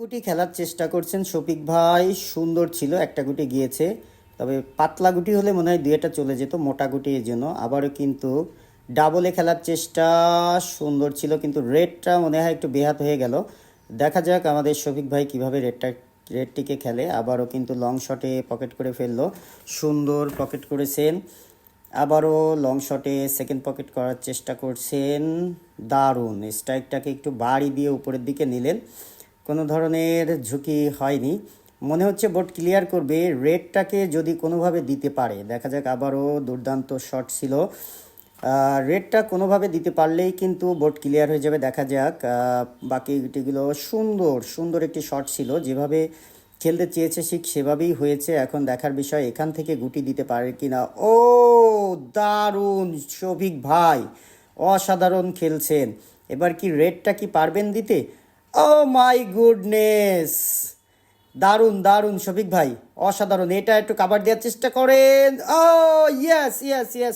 গুটি খেলার চেষ্টা করছেন শফিক ভাই, সুন্দর ছিল, একটা গুটি গিয়েছে। তবে পাতলা গুটি হলে মনে হয় দুই একটা চলে যেত, মোটা গুটি এর জন্য। আবারও কিন্তু ডাবলে খেলার চেষ্টা, সুন্দর ছিল, কিন্তু রেডটা মনে হয় একটু বেহাত হয়ে গেল। দেখা যাক আমাদের শফিক ভাই কিভাবে রেডটিকে খেলে। আবারও কিন্তু লং শটে পকেট করে ফেললো, সুন্দর পকেট করেছেন। আবারও লং শটে সেকেন্ড পকেট করার চেষ্টা করছেন, দারুণ। স্ট্রাইকটাকে একটু বাড়ি দিয়ে উপরের দিকে নিলেন, কোনো ধরনের ঝুঁকি হয়নি। মনে হচ্ছে বোর্ড ক্লিয়ার করবে, রেডটাকে যদি কোনোভাবে দিতে পারে। দেখা যাক, আবারও দুর্দান্ত শট ছিল। রেডটা কোনোভাবে দিতে পারলেই কিন্তু বোর্ড ক্লিয়ার হয়ে যাবে। দেখা যাক, বাকি গুটিগুলো সুন্দর সুন্দর একটি শট ছিল, যেভাবে খেলতে চেয়েছে ঠিক সেভাবেই হয়েছে। এখন দেখার বিষয় এখান থেকে গুটি দিতে পারে কিনা। ও দারুণ শফিক ভাই, অসাধারণ খেলছেন। এবার কি রেডটা কি পারবেন দিতে? ও মাই গুডনেস, দারুণ দারুণ শফিক ভাই, অসাধারণ। এটা একটু কাভার দেওয়ার চেষ্টা করেন। ও ইয়েস ইয়েস ইয়েস।